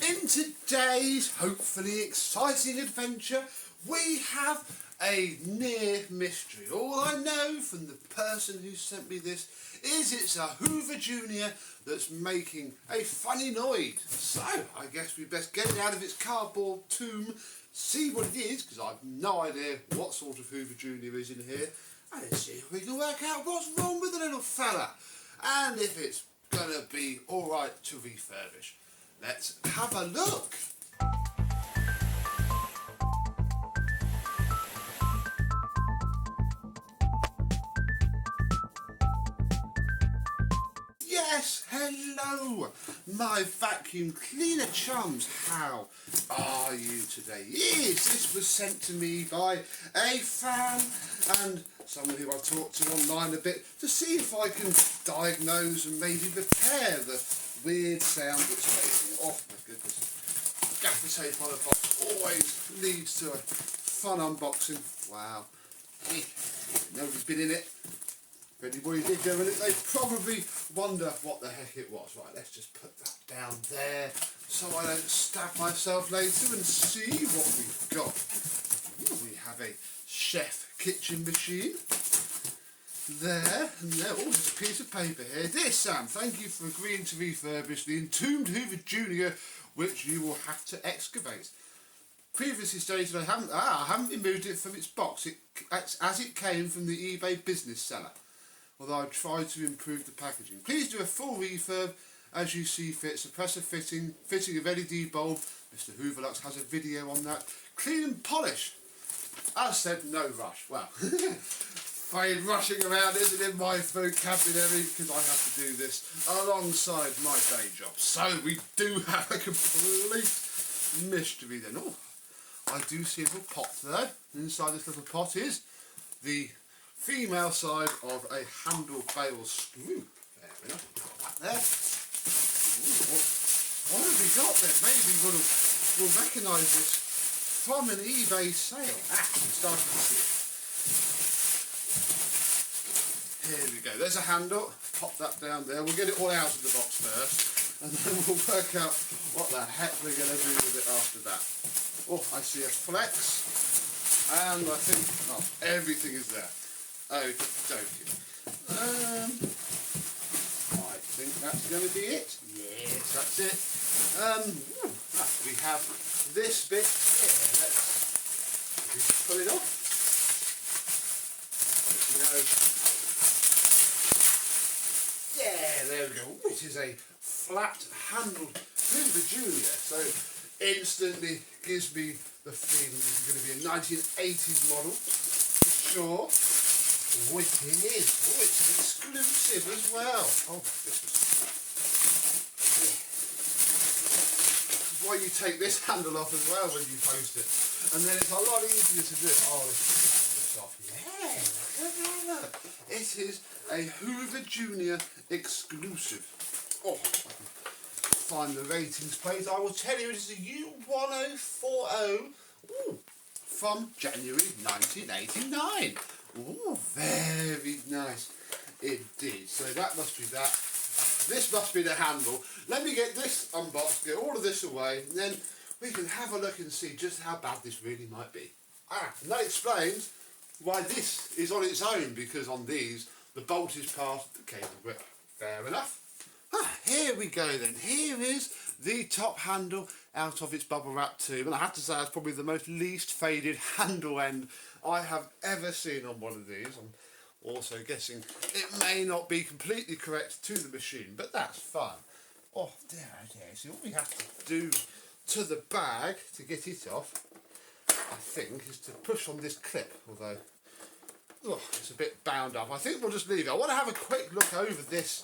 In today's hopefully exciting adventure, we have a near mystery. All I know from the person who sent me this is it's a Hoover Junior that's making a funny noise. So I guess we best get it out of its cardboard tomb, see what it is, because I've no idea what sort of Hoover Junior is in here, and see if we can work out what's wrong with the little fella, and if it's gonna be alright to refurbish. Let's have a look. Yes, hello, my vacuum cleaner chums. How are you today? Yes, this was sent to me by a fan and someone who I've talked to online a bit to see if I can diagnose and maybe repair the weird sound it's making. Oh my goodness. Gaffer tape on a box always leads to a fun unboxing. Wow. Nobody's been in it. If anybody did go in it, they probably wonder what the heck it was. Right, let's just put that down there so I don't stab myself later and see what we've got. Ooh, we have a chef kitchen machine. There, and there, oh, there's a piece of paper here. Dear Sam, thank you for agreeing to refurbish the entombed Hoover Junior, which you will have to excavate. Previously stated I haven't removed it from its box as it came from the eBay business seller, although I've tried to improve the packaging. Please do a full refurb as you see fit. Suppressor fitting of LED bulb. Mr. Hooverlux has a video on that. Clean and polish. As said, no rush. Well, fine rushing around isn't in my vocabulary because I have to do this alongside my day job. So we do have a complete mystery then. Oh, I do see a little pot though. Inside this little pot is the female side of a handle bale screw. There we go. Got that there. Ooh, what have we got there? Maybe we'll recognise this from an eBay sale. I'm starting to see it. Here we go. There's a handle. Pop that down there. We'll get it all out of the box first, and then we'll work out what the heck we're going to do with it after that. Oh, I see a flex, and I think everything is there. Okie dokie. I think that's going to be it. Yes, that's it. We have this bit here. Let's pull it off. Yeah, there we go. It is a flat-handled Hoover Junior, so instantly gives me the feeling this is going to be a 1980s model for sure. Oh, it is. Oh, it's an exclusive as well. Oh my goodness. This is why you take this handle off as well when you post it, and then it's a lot easier to do it. Oh, this off. Yeah, look. It is a Hoover Junior exclusive. Oh, if I can find the ratings plate, I will tell you it is a U1040 from January 1989. Ooh, very nice indeed. So that must be that. This must be the handle. Let me get this unboxed, get all of this away, and then we can have a look and see just how bad this really might be. And that explains why this is on its own, because on these the bolt is past the cable grip. Fair enough. Here we go then. Here is the top handle out of its bubble wrap tube, and I have to say that's probably the most least faded handle end I have ever seen on one of these. I'm also guessing it may not be completely correct to the machine, but that's fun. Oh dear, oh dear. See, all we have to do to the bag to get it off, I think, is to push on this clip, although it's a bit bound up. I think we'll just leave it. I want to have a quick look over this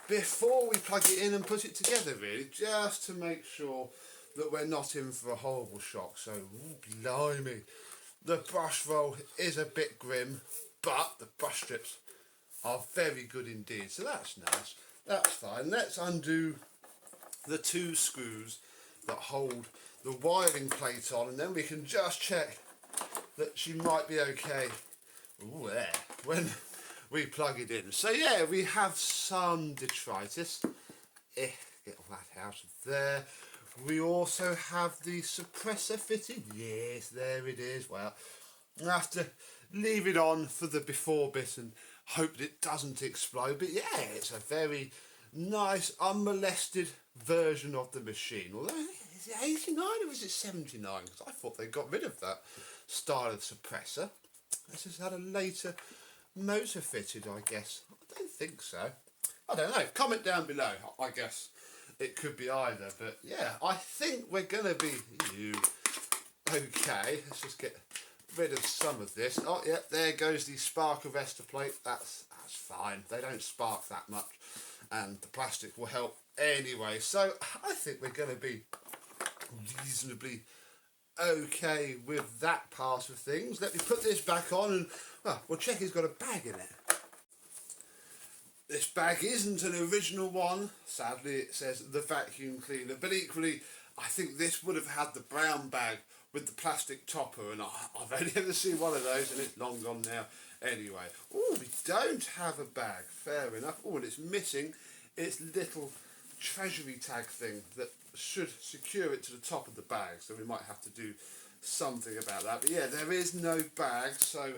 before we plug it in and put it together, really, just to make sure that we're not in for a horrible shock. So, blimey, the brush roll is a bit grim, but the brush strips are very good indeed. So that's nice. That's fine. Let's undo the two screws that hold the wiring plate on, and then we can just check that she might be okay. Ooh, there. When we plug it in. So yeah, we have some detritus. Get all that out of there. we also have the suppressor fitted. Yes, there it is. Well, I have to leave it on for the before bit and hope that it doesn't explode. But yeah, it's a very nice, unmolested version of the machine. Although, is it 89 or is it 79? Because I thought they got rid of that style of suppressor. This has had a later motor fitted, I guess. I don't think so. I don't know. Comment down below. I guess it could be either. But yeah, I think we're going to be... Okay, let's just get rid of some of this. Oh, yeah, there goes the spark arrestor plate. That's fine. They don't spark that much. And the plastic will help anyway. So I think we're going to be reasonably okay with that part of things. Let me put this back on and we'll check he's got a bag in it. This bag isn't an original one. Sadly, it says the vacuum cleaner, but equally I think this would have had the brown bag with the plastic topper, and I've only ever seen one of those and it's long gone now anyway. Oh, we don't have a bag, fair enough. Oh, and it's missing its little treasury tag thing that should secure it to the top of the bag, so we might have to do something about that. But yeah, there is no bag, so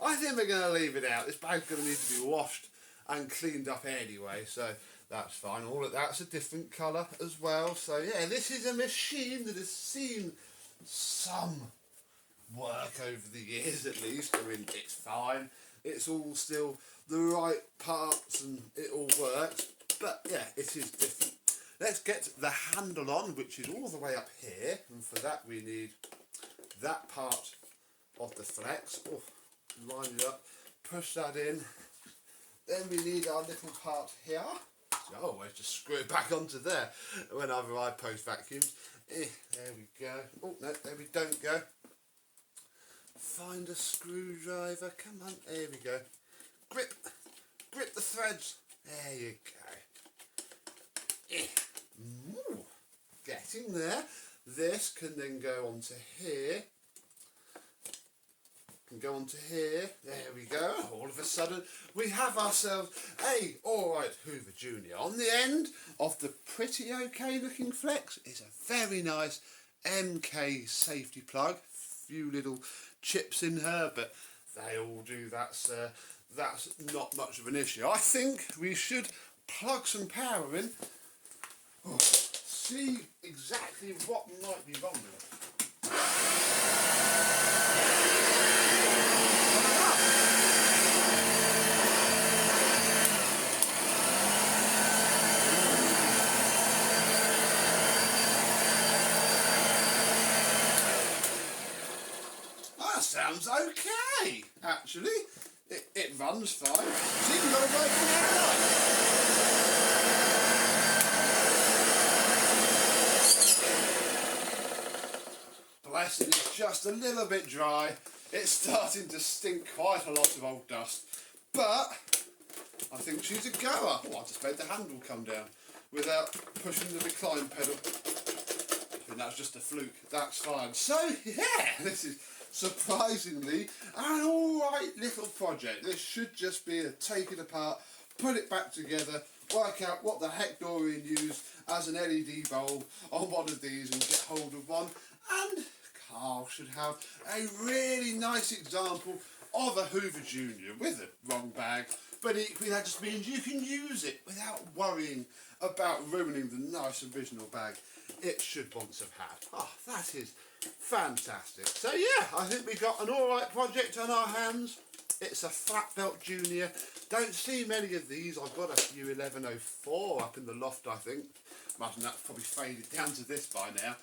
I think we're going to leave it out. This bag's going to need to be washed and cleaned up anyway, so that's fine. All of that's a different colour as well. So yeah, this is a machine that has seen some work over the years at least. I mean, it's fine. It's all still the right parts and it all works. But yeah, it is different. Let's get the handle on, which is all the way up here. And for that we need that part of the flex. Oh, line it up, push that in. Then we need our little part here. So I always just screw it back onto there whenever I post vacuums. There we go. Oh, no, there we don't go. Find a screwdriver. Come on, there we go. Grip the threads. There you go. Ooh, getting there. This can then go onto here. Can go onto here. There we go. All of a sudden, we have ourselves a alright Hoover Junior. On the end of the pretty okay looking flex is a very nice MK safety plug. Few little chips in her, but they all do. That's not much of an issue. I think we should plug some power in. Oh, see exactly what might be wrong with it. Sounds okay, actually. It runs fine. It's even got a working headlight. Bless it, it's just a little bit dry. It's starting to stink quite a lot of old dust. But I think she's a goer. Oh, I just made the handle come down without pushing the recline pedal. And that's just a fluke. That's fine. So, yeah, this is surprisingly an alright little project. This should just be a take it apart, put it back together, work out what the heck Dorian used as an LED bulb on one of these and get hold of one, and Carl should have a really nice example of a Hoover Junior with a wrong bag, but equally that just means you can use it without worrying about ruining the nice original bag it should once have had. Oh, that is fantastic. So yeah, I think we got an alright project on our hands. It's a flat belt Junior. Don't see many of these. I've got a few 1104 up in the loft, I think. Imagine that's probably faded down to this by now.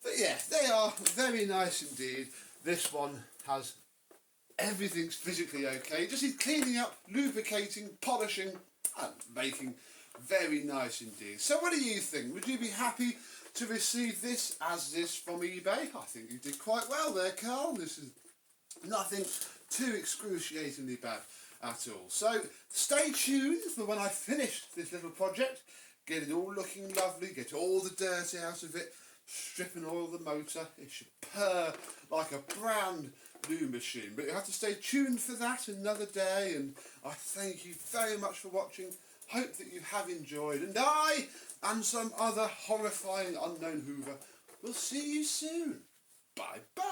But yeah, they are very nice indeed. This one has everything's physically okay. Just needs cleaning up, lubricating, polishing, and making very nice indeed. So what do you think? Would you be happy to receive this as this from eBay? I think you did quite well there, Carl. This is nothing too excruciatingly bad at all. So stay tuned for when I finish this little project, get it all looking lovely, get all the dirt out of it, strip and oil the motor. It should purr like a brand new machine. But you have to stay tuned for that another day, and I thank you very much for watching. Hope that you have enjoyed, and I and some other horrifying unknown Hoover. We'll see you soon. Bye bye.